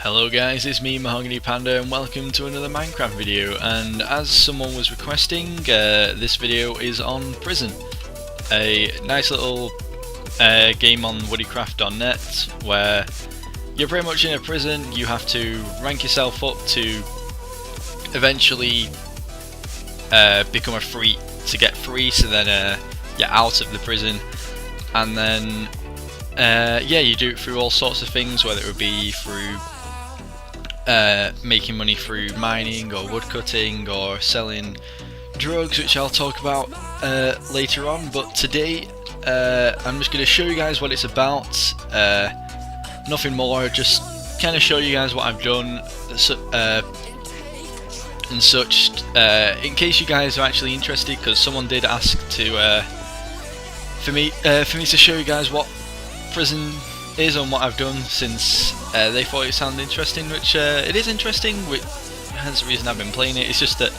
Hello guys, it's me Mahogany Panda and welcome to another Minecraft video. And as someone was requesting, this video is on Prison, a nice little game on woodycraft.net where you're pretty much in a prison. You have to rank yourself up to eventually become a free, to get free, so then you're out of the prison, and then yeah, you do it through all sorts of things, whether it would be through making money through mining or woodcutting or selling drugs, which I'll talk about later on. But today I'm just going to show you guys what it's about, nothing more, just kind of show you guys what I've done and such, in case you guys are actually interested, because someone did ask to for me to show you guys what Prison is and what I've done, since they thought it sounded interesting, which it is interesting, which hence the reason I've been playing it. It's just that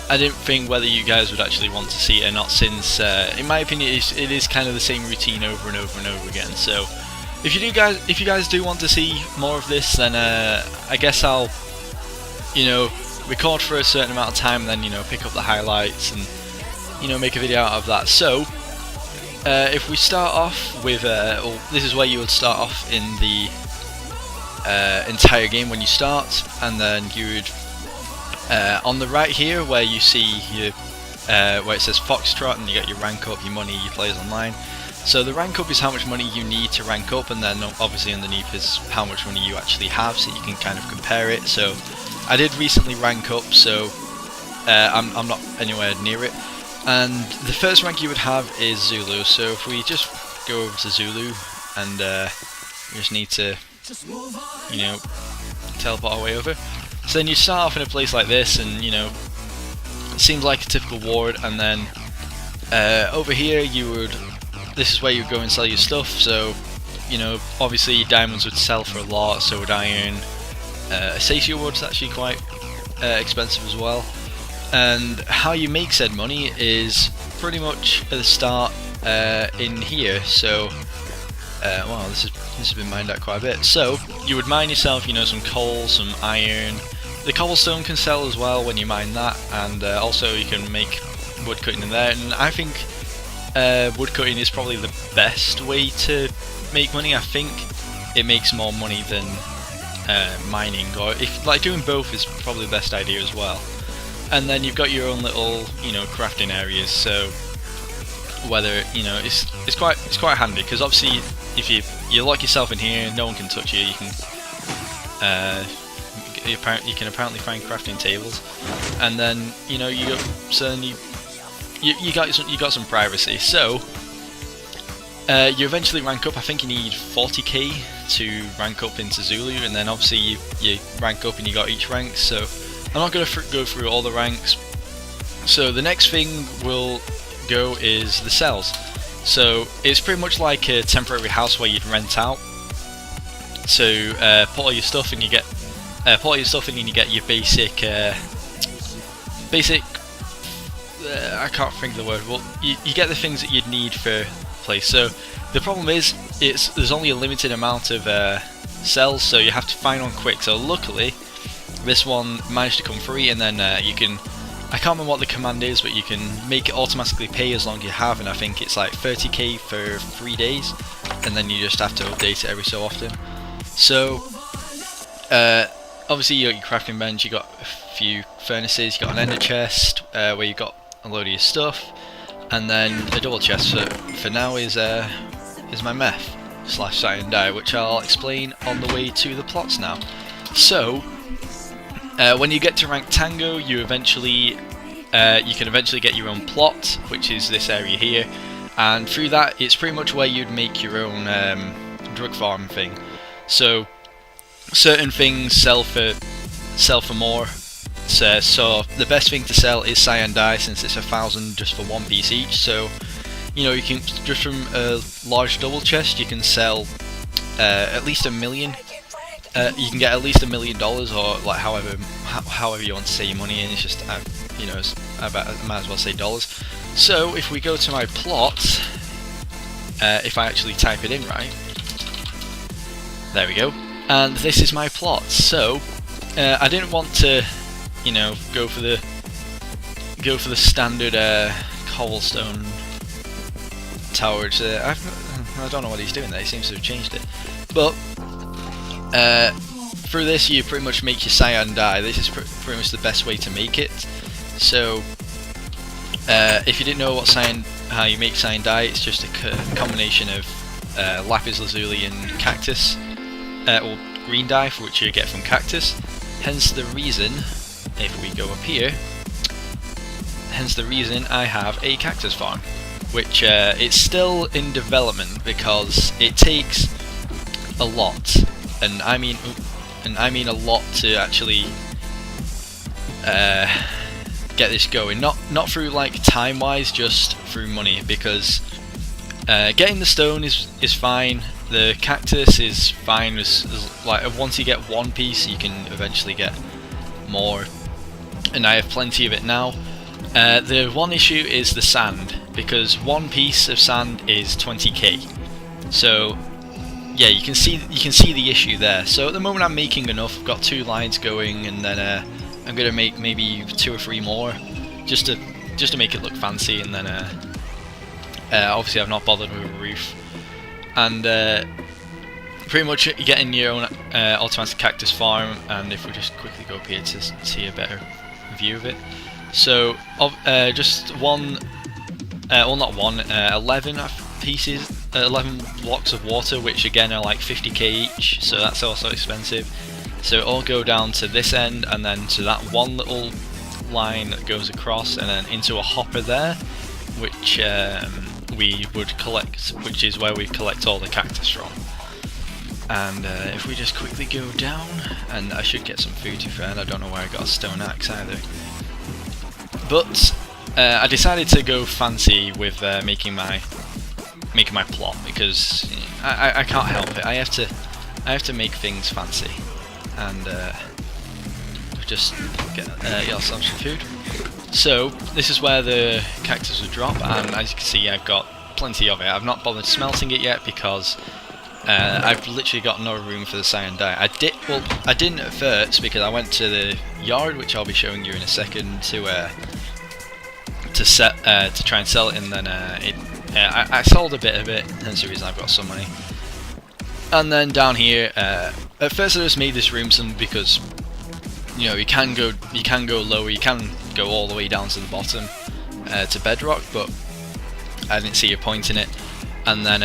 I didn't think whether you guys would actually want to see it or not, since in my opinion it is kind of the same routine over and over and over again. So if you guys do want to see more of this, then I guess I'll, record for a certain amount of time, and then pick up the highlights and make a video out of that. So if we start off with, this is where you would start off in the entire game when you start, and then you would, on the right here where you see your, where it says Foxtrot, and you get your rank up, your money, your players online. So the rank up is how much money you need to rank up, and then obviously underneath is how much money you actually have, so you can kind of compare it. So I did recently rank up, so I'm not anywhere near it. And the first rank you would have is Zulu. So if we just go over to Zulu, and we just need to, teleport our way over. So then you start off in a place like this, and it seems like a typical ward. And then over here this is where you would go and sell your stuff. So obviously diamonds would sell for a lot, so would iron. Acacia wood's actually quite expensive as well. And how you make said money is pretty much at the start in here. So wow, this has been mined out quite a bit. So you would mine yourself, some coal, some iron. The cobblestone can sell as well when you mine that, and also you can make woodcutting in there. And I think woodcutting is probably the best way to make money. I think it makes more money than mining, or if doing both is probably the best idea as well. And then you've got your own little, crafting areas. So whether it's quite handy, because obviously if you lock yourself in here, no one can touch you. You can apparently find crafting tables, and then you got some privacy. So you eventually rank up. I think you need 40k to rank up into Zulu, and then obviously you rank up and you got each rank. So I'm not going to go through all the ranks. So the next thing we'll go is the cells. So it's pretty much like a temporary house where you'd rent out. So put all your stuff and you get your basic I can't think of the word. Well, you get the things that you'd need for the place. So the problem is there's only a limited amount of cells, so you have to find one quick. So luckily this one managed to come free, and then you can, I can't remember what the command is, but you can make it automatically pay as long as you have, and I think it's like 30k for 3 days, and then you just have to update it every so often. So obviously you got your crafting bench, you got a few furnaces, you got an ender chest where you got a load of your stuff, and then a double chest for now is my meth / cyan dye, which I'll explain on the way to the plots now. So when you get to rank Tango, you can eventually get your own plot, which is this area here, and through that it's pretty much where you'd make your own drug farm thing. So certain things sell for more. So the best thing to sell is cyan dye, since it's 1,000 just for one piece each. So you can, just from a large double chest, you can sell at least $1 million. You can get at least $1 million, or like however you want to say your money in. It's just I might as well say dollars. So if we go to my plot, if I actually type it in right, there we go. and this is my plot. So I didn't want to, you know, go for the standard cobblestone tower. I don't know what he's doing there. He seems to have changed it. But through this, you pretty much make your cyan dye. This is pretty much the best way to make it. So if you didn't know how you make cyan dye, it's just a combination of lapis lazuli and cactus, or green dye, for which you get from cactus. Hence the reason, if we go up here, I have a cactus farm, which it's still in development because it takes a lot, and I mean a lot, to actually get this going. Not through like time-wise, just through money, because getting the stone is fine. The cactus is fine. Like once you get one piece, you can eventually get more, and I have plenty of it now. The one issue is the sand, because one piece of sand is 20k. So yeah, you can see the issue there. So at the moment I'm making enough. I've got 2 lines going, and then I'm gonna make maybe 2 or 3 more, just to make it look fancy. And then obviously I've not bothered with a roof. And pretty much you're getting your own automatic cactus farm. And if we just quickly go up here to see a better view of it. So just one, well not one, 11 pieces, 11 blocks of water, which again are like 50k each, so that's also expensive. So it'll go down to this end, and then to that one little line that goes across, and then into a hopper there, which we would collect, which is where we collect all the cactus from. And if we just quickly go down, and I should get some food to find. I don't know where I got a stone axe either. But I decided to go fancy with making my plot, because I can't help it. I have to make things fancy, and just get yourself some food. So this is where the cactus would drop, and as you can see, I've got plenty of it. I've not bothered smelting it yet because I've literally got no room for the cyan dye. I didn't at first, because I went to the yard, which I'll be showing you in a second, to try and sell it, and then I sold a bit of it. Hence the reason I've got some money. And then down here, at first I just made this room because, you know, you can go lower, you can go all the way down to the bottom to bedrock, but I didn't see a point in it. And then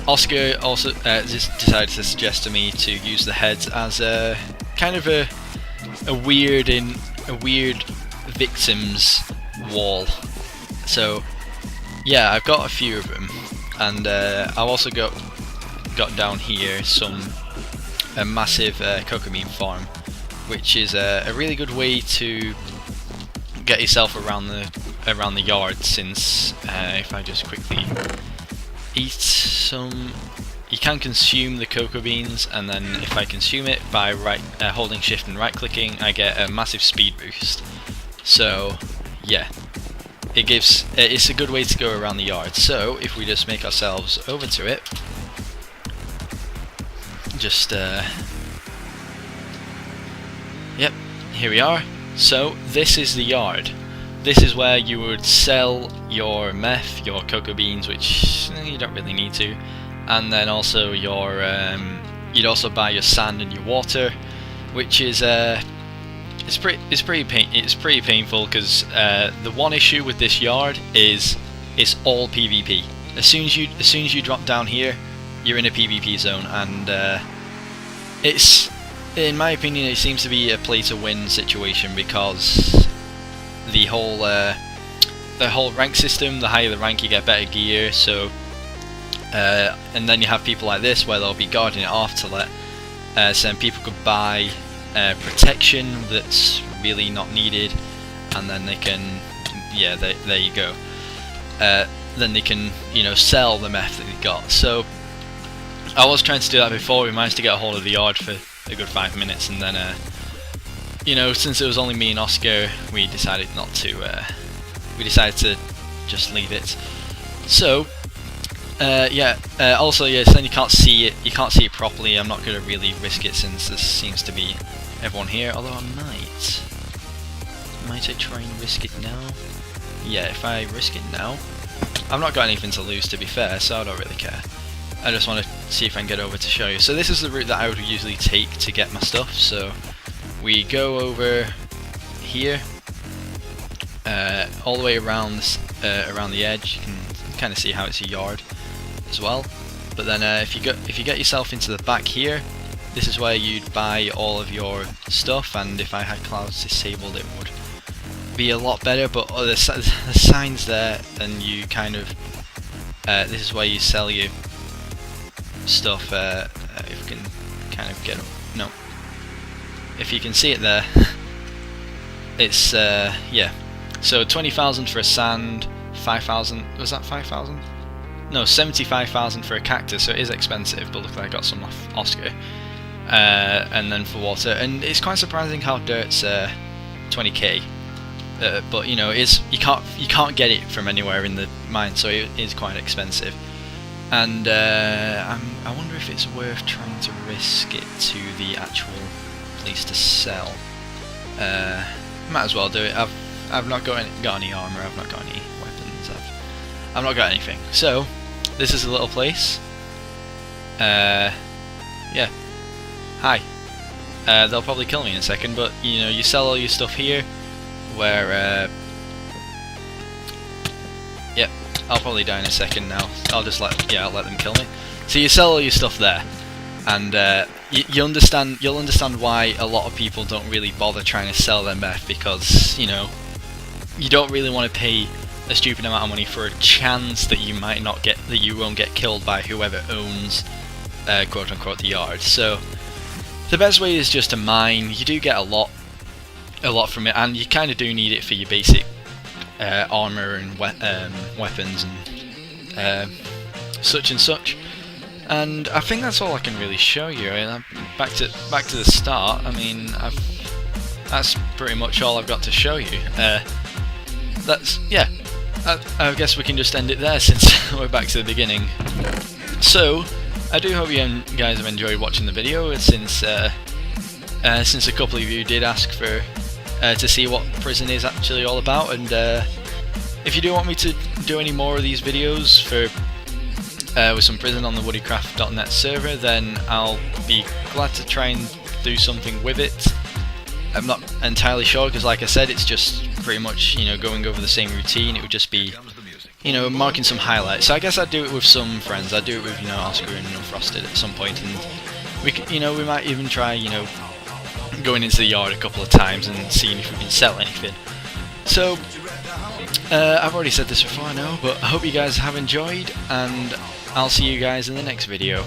Oscar also just decided to suggest to me to use the heads as a kind of a weird victims wall. So yeah, I've got a few of them, and I've also got down here a massive cocoa bean farm, which is a really good way to get yourself around the yard. Since if I just quickly eat some, you can consume the cocoa beans, and then if I consume it by holding shift and right clicking, I get a massive speed boost. So yeah, it's a good way to go around the yard. So if we just make ourselves over to it, just yep, here we are. So this is the yard. This is where you would sell your meth, your cocoa beans, which you don't really need to, and then also your you'd also buy your sand and your water, which is it's pretty painful, because the one issue with this yard is it's all PvP. As soon as you drop down here, you're in a PvP zone, and it's, in my opinion, it seems to be a play to win situation, because the whole rank system, the higher the rank you get better gear, so and then you have people like this where they'll be guarding it off to let some people could buy protection that's really not needed, and then they can, yeah, there you go, then they can, you know, sell the meth that they got. So I was trying to do that before. We managed to get a hold of the yard for a good 5 minutes, and then you know, since it was only me and Oscar, we decided not to we decided to just leave it. So Yeah. Also, yeah. Then you can't see it. You can't see it properly. I'm not gonna really risk it since there seems to be everyone here. Although I might. Might I try and risk it now? Yeah. If I risk it now, I've not got anything to lose, to be fair, so I don't really care. I just want to see if I can get over to show you. So this is the route that I would usually take to get my stuff. So we go over here, all the way around the edge. You can kind of see how it's a yard as well. But then if you get yourself into the back here, this is where you'd buy all of your stuff. And if I had clouds disabled, it would be a lot better. But the signs there, and you kind of this is where you sell your stuff. If you can kind of get no, if you can see it there, it's yeah. So 20,000 for a sand, 5,000. Was that 5,000? No, 75,000 for a cactus. So it is expensive, but look, I got some off Oscar. And then for water, and it's quite surprising how dirt's 20k. But you know, you can't get it from anywhere in the mine, so it is quite expensive. And I wonder if it's worth trying to risk it to the actual place to sell. Might as well do it. I've not got any armor. I've not got any weapons. I've not got anything. So this is a little place. Yeah. Hi. They'll probably kill me in a second, but you know, you sell all your stuff here. Where yep, I'll probably die in a second now. I'll let them kill me. So you sell all your stuff there, and you'll understand why a lot of people don't really bother trying to sell them back, because you know, you don't really want to pay a stupid amount of money for a chance that you might not get, that you won't get killed by whoever owns quote unquote the yard. So the best way is just to mine. You do get a lot from it, and you kind of do need it for your basic armor and weapons and such and such. And I think that's all I can really show you. I mean, back to the start. I mean, that's pretty much all I've got to show you. That's yeah. I guess we can just end it there since we're back to the beginning. So I do hope you guys have enjoyed watching the video, since a couple of you did ask for to see what prison is actually all about. And if you do want me to do any more of these videos for with some prison on the woodycraft.net server, then I'll be glad to try and do something with it. I'm not entirely sure, because like I said, it's just pretty much, you know, going over the same routine. It would just be, you know, marking some highlights. So I guess I'd do it with some friends. I'd do it with, you know, Oscar and Frosted at some point, and we might even try, you know, going into the yard a couple of times and seeing if we can sell anything. So I've already said this before, I know, but I hope you guys have enjoyed, and I'll see you guys in the next video.